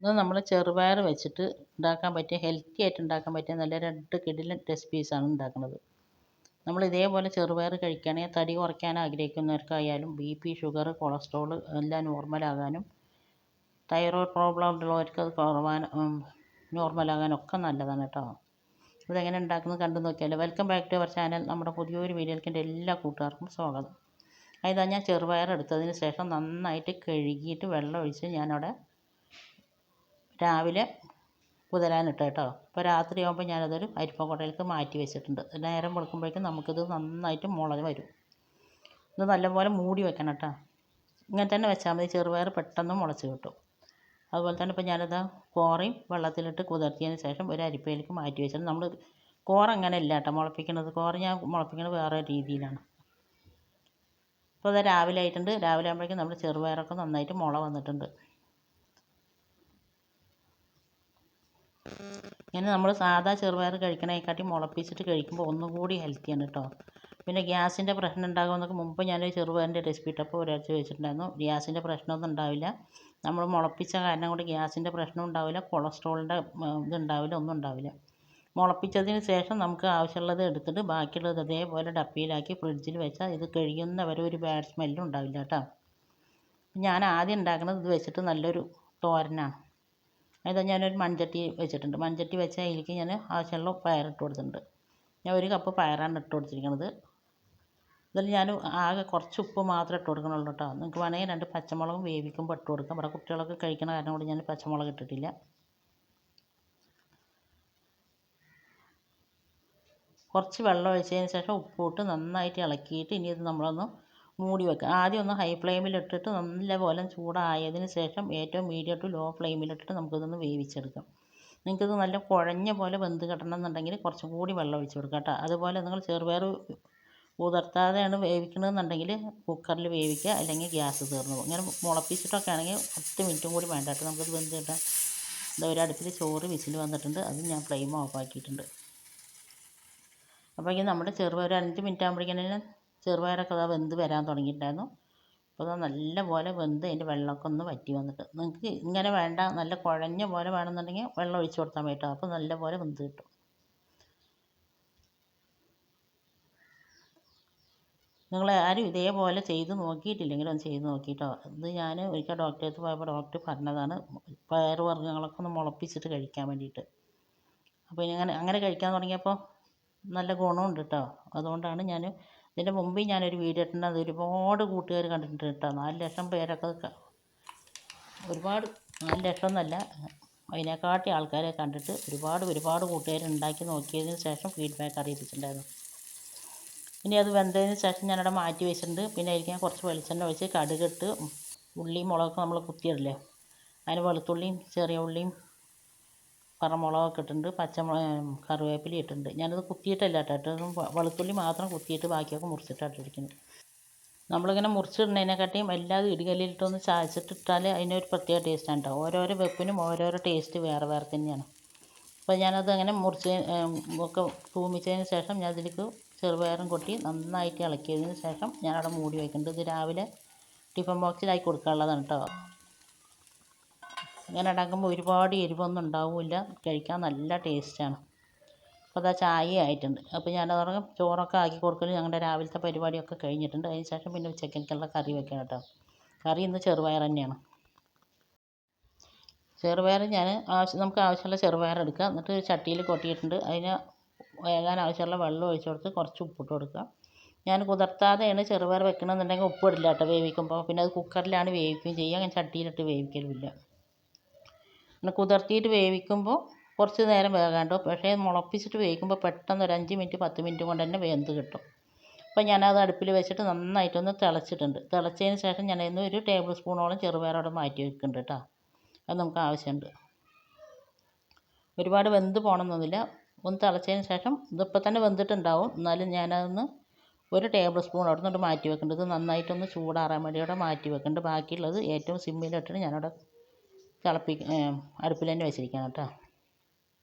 ഇത് നമ്മൾ ചെറുപയർ വെച്ചിട്ട് ഉണ്ടാക്കാൻ പറ്റിയ ഹെൽത്തി ആയിട്ട് ഉണ്ടാക്കാൻ പറ്റിയ നല്ല 2 കിടിലൻ റെസിപ്പീസാണ് ഉണ്ടാക്കുന്നത്. നമ്മൾ ഇതേപോലെ ചെറുപയർ കഴിക്കുകയാണെങ്കിൽ തടി കുറയ്ക്കാൻ ആഗ്രഹിക്കുന്നവർക്കായാലും BP, ഷുഗർ, കൊളസ്ട്രോൾ എല്ലാം നോർമലാകാനും തൈറോയ്ഡ് പ്രോബ്ലം ഉള്ളവർക്ക് അത് നോർമലാകാനും ഒക്കെ നല്ലതാണ് കേട്ടോ. ഇതെങ്ങനെ ഉണ്ടാക്കുന്നത് കണ്ടു നോക്കിയാലോ. Welcome back to our channel. നമ്മുടെ പുതിയൊരു വീഡിയോയിലേക്ക് എൻ്റെ എല്ലാ കൂട്ടുകാർക്കും സ്വാഗതം. ഇതാ ഞാൻ ചെറുപയർ എടുത്തതിന് ശേഷം നന്നായിട്ട് കഴുകിയിട്ട് വെള്ളം ഒഴിച്ച് ഞാനവിടെ രാവിലെ കുതിരാനിട്ട് കേട്ടോ. അപ്പോൾ രാത്രിയാകുമ്പോൾ ഞാനതൊരു അരിപ്പക്കൊട്ടയിലേക്ക് മാറ്റി വെച്ചിട്ടുണ്ട്. നേരം വെളുക്കുമ്പോഴേക്കും നമുക്കിത് നന്നായിട്ട് മുളഞ്ഞ് വരും. ഇത് നല്ലപോലെ മൂടി വെക്കണം കേട്ടോ. ഇങ്ങനെ തന്നെ വെച്ചാൽ മതി, ചെറുപയർ പെട്ടെന്ന് മുളച്ച് കിട്ടും. അതുപോലെ തന്നെ ഇപ്പോൾ ഞാനിത് കോറയും വെള്ളത്തിലിട്ട് കുതിർത്തിയതിന് ശേഷം ഒരു അരിപ്പയിലേക്ക് മാറ്റി വെച്ചിട്ട് നമ്മൾ കോറ അങ്ങനെ ഇല്ല കേട്ടോ മുളപ്പിക്കുന്നത്. കോറ ഞാൻ മുളപ്പിക്കുന്നത് വേറെ രീതിയിലാണ്. ഇപ്പോൾ അത് രാവിലെ ആയിട്ടുണ്ട്. രാവിലെ ആകുമ്പോഴേക്കും നമ്മുടെ ചെറുപയറൊക്കെ നന്നായിട്ട് മുള വന്നിട്ടുണ്ട്. ഇങ്ങനെ നമ്മൾ സാധാ ചെറുപയർ കഴിക്കണേക്കാട്ടി മുളപ്പിച്ചിട്ട് കഴിക്കുമ്പോൾ ഒന്നുകൂടി ഹെൽത്തിയാണ് കേട്ടോ. പിന്നെ ഗ്യാസിൻ്റെ പ്രശ്നം ഉണ്ടാകുമെന്നൊക്കെ മുമ്പ് ഞാൻ ചെറുപയറിൻ്റെ റെസിപ്പി ഇട്ടപ്പോൾ ഒരാഴ്ച വെച്ചിട്ടുണ്ടായിരുന്നു. ഗ്യാസിൻ്റെ പ്രശ്നമൊന്നും ഉണ്ടാവില്ല. നമ്മൾ മുളപ്പിച്ച കാരണം കൊണ്ട് ഗ്യാസിൻ്റെ പ്രശ്നം ഉണ്ടാവില്ല, കൊളസ്ട്രോളിൻ്റെ ഇതുണ്ടാവില്ല, ഒന്നും ഉണ്ടാവില്ല. മുളപ്പിച്ചതിന് ശേഷം നമുക്ക് ആവശ്യമുള്ളത് എടുത്തിട്ട് ബാക്കിയുള്ളത് അതേപോലെ ഡപ്പിയിലാക്കി ഫ്രിഡ്ജിൽ വെച്ചാൽ ഇത് കഴിയുന്നവരെ ഒരു ബാഡ് സ്മെല്ലും ഉണ്ടാവില്ല കേട്ടോ. ഞാൻ ആദ്യം ഉണ്ടാക്കുന്നത് ഇത് വെച്ചിട്ട് നല്ലൊരു തോരനാണ്. അത് ഞാനൊരു മൺചട്ടി വെച്ചിട്ടുണ്ട്. മൺചട്ടി വെച്ച അതിലേക്ക് ഞാൻ ആവശ്യമുള്ള പയറിട്ട് കൊടുത്തിട്ടുണ്ട്. ഞാൻ 1 കപ്പ് പയറാണ് ഇട്ട് കൊടുത്തിരിക്കുന്നത്. ഇതിൽ ഞാൻ ആകെ കുറച്ച് ഉപ്പ് മാത്രമേ ഇട്ട് കൊടുക്കണുള്ളൂ കേട്ടോ. നിങ്ങൾക്ക് വേണമെങ്കിൽ 2 പച്ചമുളകും വേവിക്കുമ്പോൾ ഇട്ട് കൊടുക്കാം. ഇവിടെ കുട്ടികളൊക്കെ കഴിക്കണ കാരണം കൊണ്ട് ഞാൻ പച്ചമുളക് ഇട്ടിട്ടില്ല. കുറച്ച് വെള്ളം ഒഴിച്ചതിന് ശേഷം ഉപ്പ് ഇട്ട് നന്നായിട്ട് ഇളക്കിയിട്ട് ഇനി ഇത് നമ്മളൊന്ന് മൂടി വെക്കുക. ആദ്യം ഒന്ന് ഹൈ ഫ്ലെയിമിലിട്ടിട്ട് നല്ലപോലെ ചൂടായതിന് ശേഷം ഏറ്റവും മീഡിയം ടു ലോ ഫ്ലെയിമിലിട്ടിട്ട് നമുക്കിതൊന്ന് വേവിച്ചെടുക്കാം. നിങ്ങൾക്കിത് നല്ല കുഴഞ്ഞ പോലെ വെന്ത് കിട്ടണം എന്നുണ്ടെങ്കിൽ കുറച്ചും കൂടി വെള്ളം ഒഴിച്ച് കൊടുക്കുക കേട്ടോ. അതുപോലെ നിങ്ങൾ ചെറുപയർ കുതിർത്താതെയാണ് വേവിക്കണമെന്നുണ്ടെങ്കിൽ കുക്കറിൽ വേവിക്കുക, അല്ലെങ്കിൽ ഗ്യാസ് തീർന്നു പോകും. ഇങ്ങനെ മുളപ്പിച്ചിട്ടൊക്കെ ആണെങ്കിൽ 10 മിനിറ്റും കൂടി വേണ്ട കേട്ടോ നമുക്കിത് വെന്ത് കിട്ടാൻ. ഒരു അടുപ്പിൽ ചോറ് വിസിൽ വന്നിട്ടുണ്ട്. അത് ഞാൻ ഫ്ലെയിം ഓഫ് ആക്കിയിട്ടുണ്ട്. അപ്പോഴേക്കും നമ്മുടെ ചെറുപയർ 5 മിനിറ്റ് ആകുമ്പോഴേക്കും ചെറുപയറൊക്കെ അതാ വെന്ത് വരാൻ തുടങ്ങിയിട്ടുണ്ടായിരുന്നു. അപ്പോൾ അത് നല്ലപോലെ വെന്ത് അതിൻ്റെ വെള്ളമൊക്കെ ഒന്ന് വറ്റി വന്നിട്ട്, നിങ്ങൾക്ക് ഇങ്ങനെ വേണ്ട നല്ല കുഴഞ്ഞ പോലെ വേണമെന്നുണ്ടെങ്കിൽ വെള്ളം ഒഴിച്ച് കൊടുത്താൽ മതി കേട്ടോ. അപ്പോൾ നല്ലപോലെ വെന്ത് കിട്ടും. നിങ്ങൾ ആരും ഇതേപോലെ ചെയ്ത് നോക്കിയിട്ടില്ലെങ്കിലും ഒന്ന് ചെയ്ത് നോക്കിയിട്ടോ. ഇത് ഞാൻ ഒരിക്കൽ ഡോക്ടറെ അടുത്ത് പോയപ്പോൾ ഡോക്ടർ പറഞ്ഞതാണ് പയർ വർഗ്ഗങ്ങളൊക്കെ ഒന്ന് മുളപ്പിച്ചിട്ട് കഴിക്കാൻ വേണ്ടിയിട്ട്. അപ്പോൾ അങ്ങനെ കഴിക്കാൻ തുടങ്ങിയപ്പോൾ നല്ല ഗുണമുണ്ട് കേട്ടോ. അതുകൊണ്ടാണ് ഞാൻ ഇതിൻ്റെ മുമ്പേ ഞാനൊരു വീഡിയോ ഇട്ടിട്ടുണ്ട്. അത് ഒരുപാട് കൂട്ടുകാർ കണ്ടിട്ടുണ്ട് കേട്ടോ. 4 ലക്ഷം പേരൊക്കെ ഒരുപാട് 4 ലക്ഷം എന്നല്ല, അതിനെക്കാട്ടി ആൾക്കാരെ കണ്ടിട്ട് ഒരുപാട് കൂട്ടുകാർ ഉണ്ടാക്കി നോക്കിയതിന് ശേഷം ഫീഡ്ബാക്ക് അറിയിച്ചിട്ടുണ്ടായിരുന്നു. ഇനി അത് വെന്തതിന് ശേഷം ഞാനവിടെ മാറ്റി വെച്ചിട്ടുണ്ട്. പിന്നെ അതിലേക്ക് ഞാൻ കുറച്ച് വെളിച്ചെണ്ണ ഒഴിച്ച് കടുകിട്ട് ഉള്ളിയും മുളകൊക്കെ നമ്മൾ കുത്തിയിടില്ലേ, അതിന് വെളുത്തുള്ളിയും ചെറിയ ഉള്ളിയും പറമുളകൊക്കെ ഇട്ടിട്ടുണ്ട്, കറിവേപ്പില ഇട്ടിട്ടുണ്ട്. ഞാനത് കുത്തിയിട്ടല്ല കേട്ടോ, വെളുത്തുള്ളി മാത്രം കുത്തിയിട്ട് ബാക്കിയൊക്കെ മുറിച്ചിട്ടാണ് ഇട്ടിരിക്കുന്നത്. നമ്മളിങ്ങനെ മുറിച്ചിടുന്നതിനെക്കാട്ടിയും എല്ലാതും ഇടികല്ലിലിട്ടൊന്ന് ചായച്ചിട്ടിട്ടാൽ അതിനൊരു പ്രത്യേക ടേസ്റ്റാണ് കേട്ടോ. ഓരോരോ വെപ്പിനും ഓരോരോ ടേസ്റ്റ് വേറെ വേറെ തന്നെയാണ്. അപ്പോൾ ഞാനത് അങ്ങനെ മുറിച്ച് ഒക്കെ തൂമിച്ചതിന് ശേഷം ഞാൻ അതിലേക്ക് ചെറുപയറും കൊട്ടി നന്നായിട്ട് ഇളക്കിയതിന് ശേഷം ഞാനവിടെ മൂടി വയ്ക്കുന്നുണ്ട്. ഇത് രാവിലെ ടിഫിൻ ബോക്സിലാക്കി കൊടുക്കാനുള്ളതാണ് കേട്ടോ. ഇങ്ങനെ ഉണ്ടാക്കുമ്പോൾ ഒരുപാട് എരിവൊന്നും ഉണ്ടാവില്ല, കഴിക്കാൻ നല്ല ടേസ്റ്റാണ്. അപ്പോൾ അതാ ചായ ആയിട്ടുണ്ട്. അപ്പോൾ ഞാനത് ചോറൊക്കെ ആക്കി കൊടുക്കൽ ഞങ്ങളുടെ രാവിലത്തെ പരിപാടിയൊക്കെ കഴിഞ്ഞിട്ടുണ്ട്. അതിന് ശേഷം പിന്നെ ഉച്ചക്കത്തേക്കുള്ള കറി വെക്കണം കേട്ടോ. കറി ഇന്ന് ചെറുപയർ തന്നെയാണ്. ചെറുപയർ നമുക്ക് ആവശ്യമുള്ള ചെറുപയർ എടുക്കുക. എന്നിട്ട് ചട്ടിയിൽ കൊട്ടിയിട്ടുണ്ട്. അതിന് വേകാൻ ആവശ്യമുള്ള വെള്ളം ഒഴിച്ച് കൊടുത്ത് കുറച്ച് ഉപ്പിട്ട് കൊടുക്കുക. ഞാൻ കുതിർത്താതെയാണ് ചെറുപയർ വെക്കണമെന്നുണ്ടെങ്കിൽ ഉപ്പ് ഇടില്ല കേട്ടോ വേവിക്കുമ്പോൾ. പിന്നെ അത് കുക്കറിലാണ് വേവിക്കുകയും ചെയ്യുക, അങ്ങനെ ചട്ടിയിലിട്ട് വേവിക്കലുമില്ല. പിന്നെ കുതിർത്തിയിട്ട് വേവിക്കുമ്പോൾ കുറച്ച് നേരം വേകാണ്ടോ. പക്ഷേ മുളപ്പിച്ചിട്ട് വേവിക്കുമ്പോൾ പെട്ടെന്ന് ഒരു 5 മിനിറ്റ് 10 മിനിറ്റ് കൊണ്ട് തന്നെ വെന്ത് കിട്ടും. അപ്പോൾ ഞാനത് അടുപ്പിൽ വെച്ചിട്ട് നന്നായിട്ടൊന്ന് തിളച്ചിട്ടുണ്ട്. തിളച്ചതിന് ശേഷം ഞാൻ അതിന് 1 ടേബിൾ സ്പൂണോളം ചെറുപയറോടെ മാറ്റി വെക്കുന്നുണ്ട് കേട്ടോ. അത് നമുക്ക് ആവശ്യമുണ്ട്. ഒരുപാട് വെന്ത് പോകണമെന്നൊന്നുമില്ല. ഒന്ന് തിളച്ചതിന് ശേഷം ഇതിപ്പോൾ തന്നെ വെന്തിട്ടുണ്ടാവും, എന്നാലും ഞാനതൊന്ന് 1 ടേബിൾ സ്പൂൺ അവിടെ നിന്നിട്ട് മാറ്റി വെക്കേണ്ടത്. ഇത് നന്നായിട്ടൊന്ന് ചൂടാറാൻ വേണ്ടി അവിടെ മാറ്റി വെക്കേണ്ടത്. ബാക്കിയുള്ളത് ഏറ്റവും സിമ്മിലിട്ടിട്ട് ഞാനവിടെ അടുപ്പിൽ തന്നെ വെച്ചിരിക്കണം കേട്ടോ.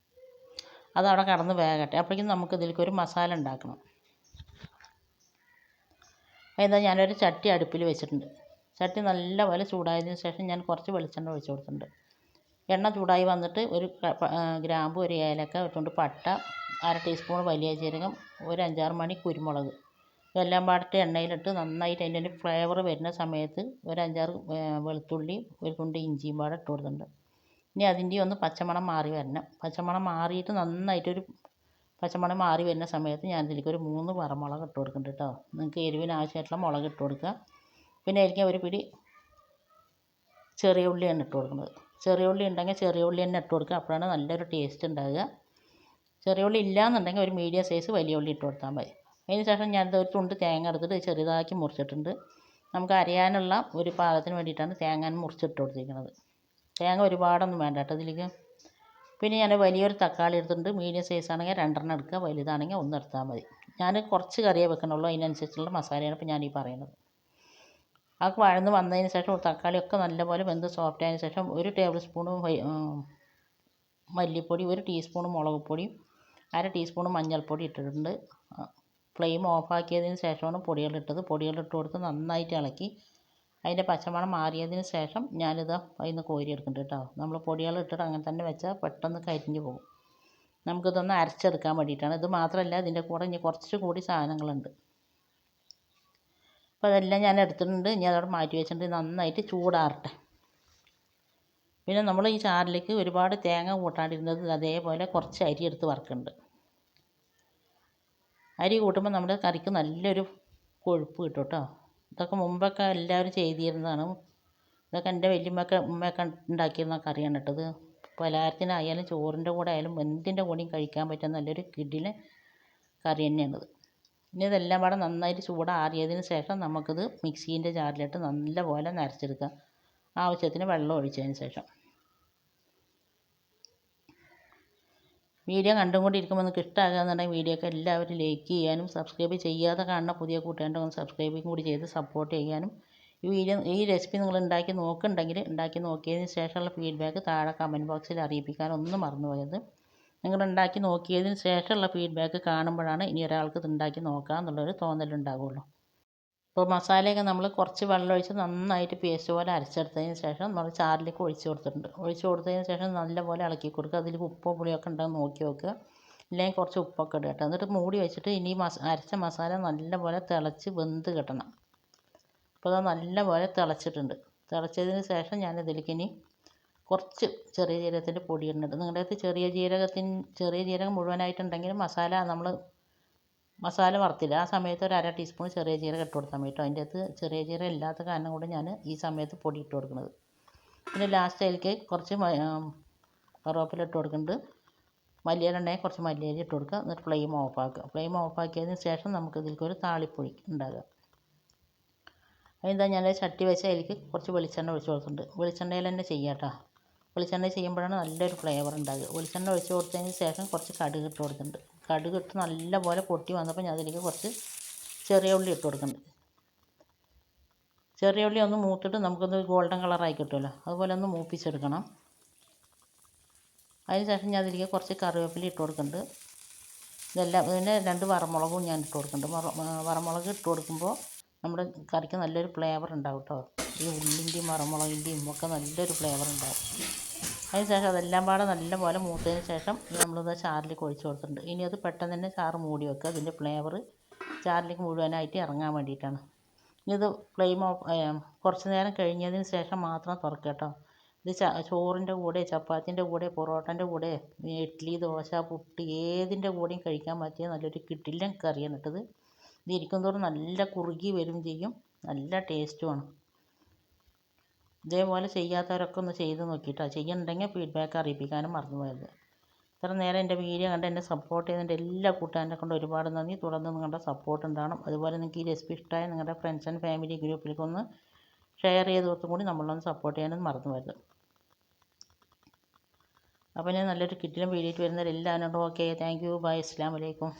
അതവിടെ കടന്ന് വേകട്ടെ. അപ്പോഴേക്കും നമുക്ക് ഇതിലേക്ക് ഒരു മസാല ഉണ്ടാക്കണം. അതാ ഞാനൊരു ചട്ടി അടുപ്പിൽ വെച്ചിട്ടുണ്ട്. ചട്ടി നല്ലപോലെ ചൂടായതിന് ശേഷം ഞാൻ കുറച്ച് വെളിച്ചെണ്ണ ഒഴിച്ച് കൊടുത്തിട്ടുണ്ട്. എണ്ണ ചൂടായി വന്നിട്ട് ഒരു ഗ്രാമ്പു, ഒരു ഏലക്ക, ഒരു തുണ്ട് പട്ട, 1/2 ടീസ്പൂൺ വലിയ ജീരകം, ഒരു 5-6 മണി കുരുമുളക്, ഇതെല്ലാം പാടിട്ട് എണ്ണയിലിട്ട് നന്നായിട്ട് അതിൻ്റെ ഒരു ഫ്ലേവർ വരുന്ന സമയത്ത് ഒരു 5-6 വെളുത്തുള്ളി, ഒരു തുണ്ട് ഇഞ്ചിയും പാടെ ഇട്ട് കൊടുത്തിട്ടുണ്ട്. ഇനി അതിൻ്റെ ഒന്ന് പച്ചമണം മാറി വരണം. പച്ചമണം മാറിയിട്ട് നന്നായിട്ടൊരു പച്ചമണം മാറി വരുന്ന സമയത്ത് ഞാൻ ഇതിലേക്ക് ഒരു 3 വറമുളക് ഇട്ട് കൊടുക്കുന്നുണ്ട് കേട്ടോ. നിങ്ങൾക്ക് എരിവിന് ആവശ്യമായിട്ടുള്ള മുളക് ഇട്ട് കൊടുക്കുക. പിന്നെ അതിലേക്ക് ഒരു പിടി ചെറിയ ഉള്ളിയാണ് ഇട്ട് കൊടുക്കുന്നത്. ചെറിയ ഉള്ളി ഉണ്ടെങ്കിൽ ചെറിയ ഉള്ളി തന്നെ ഇട്ട് കൊടുക്കുക. അപ്പോഴാണ് നല്ലൊരു ടേസ്റ്റ് ഉണ്ടാകുക. ചെറിയ ഉള്ളി ഇല്ലയെന്നുണ്ടെങ്കിൽ ഒരു മീഡിയം സൈസ് വലിയ ഉള്ളി ഇട്ട് കൊടുത്താൽ മതി. അതിന് ശേഷം ഞാനിത് ഒരു തുണ്ട് തേങ്ങ എടുത്തിട്ട് ചെറുതാക്കി മുറിച്ചിട്ടുണ്ട്. നമുക്ക് അരയാനുള്ള ഒരു പാകത്തിന് വേണ്ടിയിട്ടാണ് തേങ്ങ മുറിച്ചിട്ട് കൊടുത്തിരിക്കുന്നത്. തേങ്ങ ഒരുപാടൊന്നും വേണ്ട കേട്ടോ ഇതിലേക്ക്. പിന്നെ ഞാൻ വലിയൊരു തക്കാളി എടുത്തിട്ടുണ്ട്. മീഡിയം സൈസ് ആണെങ്കിൽ 2 എടുക്കുക, വലുതാണെങ്കിൽ 1 എടുത്താൽ മതി. ഞാൻ കുറച്ച് കറിയേ വെക്കണുള്ളൂ, അതിനനുസരിച്ചുള്ള മസാലയാണ് ഇപ്പോൾ ഞാൻ ഈ പറയുന്നത്. അതൊക്കെ വഴന്ന് വന്നതിന് ശേഷം തക്കാളിയൊക്കെ നല്ലപോലെ വെന്ത് സോഫ്റ്റ് ആയതിന് ശേഷം 1 ടേബിൾ സ്പൂൺ മല്ലിപ്പൊടി, 1 ടീസ്പൂൺ മുളക് പൊടി, 1/2 ടീസ്പൂൺ മഞ്ഞൾപ്പൊടി ഇട്ടിട്ടുണ്ട്. ഫ്ലെയിം ഓഫാക്കിയതിന് ശേഷമാണ് പൊടികളിട്ടത്. പൊടികളിട്ട് കൊടുത്ത് നന്നായിട്ട് ഇളക്കി അതിൻ്റെ പച്ചമണം മാറിയതിന് ശേഷം ഞാനിത് അതിൽ നിന്ന് കോരി എടുക്കുന്നുണ്ട് കേട്ടോ. നമ്മൾ പൊടികളിട്ടിട്ട് അങ്ങനെ തന്നെ വെച്ചാൽ പെട്ടെന്ന് കരിഞ്ഞു പോകും. നമുക്കിതൊന്ന് അരച്ചെടുക്കാൻ വേണ്ടിയിട്ടാണ്. ഇത് മാത്രമല്ല, ഇതിൻ്റെ കൂടെ ഇനി കുറച്ച് കൂടി സാധനങ്ങളുണ്ട്. അപ്പോൾ അതെല്ലാം ഞാൻ എടുത്തിട്ടുണ്ട്. ഇനി അതവിടെ മാറ്റി വെച്ചിട്ടുണ്ട്. നന്നായിട്ട് ചൂടാറട്ടെ. പിന്നെ നമ്മൾ ഈ ചാറിലേക്ക് ഒരുപാട് തേങ്ങ കൂട്ടാണ്ടിരുന്നത് അതേപോലെ കുറച്ച് അരി എടുത്ത് വറുക്കുന്നുണ്ട്. അരി കൂട്ടുമ്പോൾ നമ്മുടെ കറിക്ക് നല്ലൊരു കൊഴുപ്പ് കിട്ടും കേട്ടോ. ഇതൊക്കെ മുമ്പൊക്കെ എല്ലാവരും ചെയ്തിരുന്നതാണ്. ഇതൊക്കെ എൻ്റെ ഉമ്മയൊക്കെ ഉണ്ടാക്കിയിരുന്ന കറിയാണ് കേട്ടത്. പലഹാരത്തിനായാലും ചോറിൻ്റെ കൂടെ ആയാലും എന്തിൻ്റെ കൂടെയും കഴിക്കാൻ പറ്റുന്ന നല്ലൊരു കിടിലൻ കറി തന്നെയാണിത്. ഇനി ഇതെല്ലാം കൂടെ നന്നായിട്ട് ചൂടാറിയതിന് ശേഷം നമുക്കിത് മിക്സീൻ്റെ ജാറിലിട്ട് നല്ലപോലെ നരച്ചെടുക്കാം. ആവശ്യത്തിന് വെള്ളം ഒഴിച്ചതിന് ശേഷം. വീഡിയോ കണ്ടുകൊണ്ടിരിക്കുമ്പോൾ നിങ്ങൾക്ക് ഇഷ്ടമാകുകയെന്നുണ്ടെങ്കിൽ വീഡിയോക്ക് എല്ലാവരും ലൈക്ക് ചെയ്യാനും സബ്സ്ക്രൈബ് ചെയ്യാതെ കാണുന്ന പുതിയ കൂട്ടുകാരുടെ സബ്സ്ക്രൈബും കൂടി ചെയ്ത് സപ്പോർട്ട് ചെയ്യാനും, ഈ റെസിപ്പി നിങ്ങൾ ഉണ്ടാക്കി നോക്കുന്നുണ്ടെങ്കിൽ ഉണ്ടാക്കി നോക്കിയതിന് ശേഷമുള്ള ഫീഡ്ബാക്ക് താഴെ കമൻറ്റ് ബോക്സിൽ അറിയിപ്പിക്കാനൊന്നും മറന്നു പോയത്. നിങ്ങൾ ഉണ്ടാക്കി നോക്കിയതിന് ശേഷമുള്ള ഫീഡ്ബാക്ക് കാണുമ്പോഴാണ് ഇനി ഒരാൾക്ക് ഇത് ഉണ്ടാക്കി നോക്കാം എന്നുള്ളൊരു തോന്നലുണ്ടാവുള്ളൂ. അപ്പോൾ മസാലയൊക്കെ നമ്മൾ കുറച്ച് വെള്ളം ഒഴിച്ച് നന്നായിട്ട് പേസ്റ്റ് പോലെ അരച്ചെടുത്തതിന് ശേഷം നമ്മൾ ചാറിലേക്ക് ഒഴിച്ച് കൊടുത്തിട്ടുണ്ട്. ഒഴിച്ച് കൊടുത്തതിന് ശേഷം നല്ലപോലെ ഇളക്കി കൊടുക്കുക. അതിൽ ഉപ്പോ പുളിയൊക്കെ ഉണ്ടോ എന്ന് നോക്കി നോക്കുക. ഇല്ലെങ്കിൽ കുറച്ച് ഉപ്പൊക്കെ ഇടുക കേട്ടോ. എന്നിട്ട് മൂടി വെച്ചിട്ട് ഇനി അരച്ച മസാല നല്ലപോലെ തിളച്ച് വെന്ത് കിട്ടണം. അപ്പോൾ അത് നല്ലപോലെ തിളച്ചിട്ടുണ്ട്. തിളച്ചതിന് ശേഷം ഞാനിതിലേക്ക് ഇനി കുറച്ച് ചെറിയ ജീരകത്തിൻ്റെ പൊടി ഇടുന്നുണ്ട്. നിങ്ങളുടെ അടുത്ത് ചെറിയ ജീരകം മുഴുവനായിട്ടുണ്ടെങ്കിൽ മസാല വറുത്തില്ല ആ സമയത്ത് ഒരു 1/2 ടീസ്പൂൺ ചെറിയ ജീരകം ഇട്ട് കൊടുത്താൽ മതി കേട്ടോ. അതിൻ്റെ അകത്ത് ചെറിയ ജീരകം ഇല്ലാത്ത കാരണം കൊണ്ട് ഞാൻ ഈ സമയത്ത് പൊടി ഇട്ട് കൊടുക്കുന്നത്. പിന്നെ ലാസ്റ്റ് അതിലേക്ക് കുറച്ച് കറിവേപ്പില ഇട്ട് കൊടുക്കുന്നുണ്ട്. മല്ലിയില ഉണ്ടെങ്കിൽ കുറച്ച് മല്ലിയില ഇട്ട് കൊടുക്കുക. എന്നിട്ട് ഫ്ലെയിം ഓഫാക്കുക. ഫ്ലെയിം ഓഫാക്കിയതിന് ശേഷം നമുക്ക് ഇതിലേക്ക് ഒരു താളിപ്പൊടി ഉണ്ടാകുക. അതെന്താ, ഞാൻ ചട്ടി വെച്ച് അതിലേക്ക് കുറച്ച് വെളിച്ചെണ്ണ ഒഴിച്ച് കൊടുത്തിട്ടുണ്ട്. വെളിച്ചെണ്ണയിൽ തന്നെ ചെയ്യാം കേട്ടോ. വെളിച്ചെണ്ണ ചെയ്യുമ്പോഴാണ് നല്ലൊരു ഫ്ലേവർ ഉണ്ടാകുക. വെളിച്ചെണ്ണ ഒഴിച്ച് കൊടുത്തതിന് ശേഷം കുറച്ച് കടുക് ഇട്ട് കൊടുത്തിട്ടുണ്ട്. കടുക് ഇട്ട് നല്ലപോലെ പൊട്ടി വന്നപ്പോൾ ഞാൻ അതിലേക്ക് കുറച്ച് ചെറിയ ഉള്ളി ഇട്ട് കൊടുക്കുന്നുണ്ട്. ചെറിയ ഉള്ളി ഒന്ന് മൂത്തിട്ട് നമുക്കൊന്ന് ഗോൾഡൻ കളറായി കിട്ടുമല്ലോ, അതുപോലെ ഒന്ന് മൂപ്പിച്ചെടുക്കണം. അതിന് ശേഷം ഞാൻ അതിലേക്ക് കുറച്ച് കറിവേപ്പില ഇട്ട് കൊടുക്കുന്നുണ്ട്. ഇതെല്ലാം പിന്നെ 2 വറമുളകും ഞാൻ ഇട്ട് കൊടുക്കുന്നുണ്ട്. വറമുളക് ഇട്ട് കൊടുക്കുമ്പോൾ നമ്മുടെ കറിക്ക് നല്ലൊരു ഫ്ലേവർ ഉണ്ടാവും കേട്ടോ. ഈ ഉള്ളിൻ്റെയും വറമുളകിൻ്റെയും ഒക്കെ നല്ലൊരു ഫ്ലേവർ ഉണ്ടാവും. അതിന് ശേഷം അതെല്ലാം പാടെ നല്ലപോലെ മൂത്തതിന് ശേഷം നമ്മളിത് ചാറിലേക്ക് ഒഴിച്ച് കൊടുത്തിട്ടുണ്ട്. ഇനി അത് പെട്ടെന്ന് തന്നെ ചാറ് മൂടി വെക്കുക. അതിൻ്റെ ഫ്ലേവർ ചാറിലേക്ക് മുഴുവനായിട്ട് ഇറങ്ങാൻ വേണ്ടിയിട്ടാണ്. ഇനി ഇത് ഫ്ലെയിം കുറച്ച് നേരം കഴിഞ്ഞതിന് ശേഷം മാത്രം തുറക്കുക കേട്ടോ. ഇത് ചോറിൻ്റെ കൂടെ, ചപ്പാത്തിൻ്റെ കൂടെ, പൊറോട്ടൻ്റെ കൂടെ, ഇഡ്ഡലി, ദോശ, പുട്ട് ഏതിൻ്റെ കൂടെയും കഴിക്കാൻ പറ്റിയ നല്ലൊരു കിടിലൻ കറിയാണ് ഇട്ടത്. ഇത് ഇരിക്കും തോറും നല്ല കുറുകി വരും ചെയ്യും, നല്ല ടേസ്റ്റുമാണ്. ഇതേപോലെ ചെയ്യാത്തവരൊക്കെ ഒന്ന് ചെയ്ത് നോക്കിയിട്ടോ. ചെയ്യുന്നുണ്ടെങ്കിൽ ഫീഡ്ബാക്ക് അറിയിപ്പിക്കാനും മറന്നു പോയത്. ഇത്ര നേരം എൻ്റെ വീഡിയോ കണ്ട് എന്നെ സപ്പോർട്ട് ചെയ്യുന്നതിൻ്റെ എല്ലാ കൂട്ടുകാരെ കൊണ്ട് ഒരുപാട് നന്ദി. തുടർന്ന് നിങ്ങളുടെ സപ്പോർട്ട് ഉണ്ടാവണം. അതുപോലെ നിങ്ങൾക്ക് ഈ റെസിപ്പി ഇഷ്ടമായ നിങ്ങളുടെ ഫ്രണ്ട്സ് ആൻഡ് ഫാമിലി ഗ്രൂപ്പിലേക്ക് ഒന്ന് ഷെയർ ചെയ്ത് കൊടുത്തും കൂടി നമ്മളൊന്ന് സപ്പോർട്ട് ചെയ്യാനും മറന്നു പോയത്. അപ്പോൾ ഞാൻ നല്ലൊരു കിടിലൻ വീഡിയോ ആയിട്ട് വരുന്നവരെല്ലാവരോടും ഓക്കെ, താങ്ക് യു, ബൈ, അസ്സലാമു അലൈക്കും.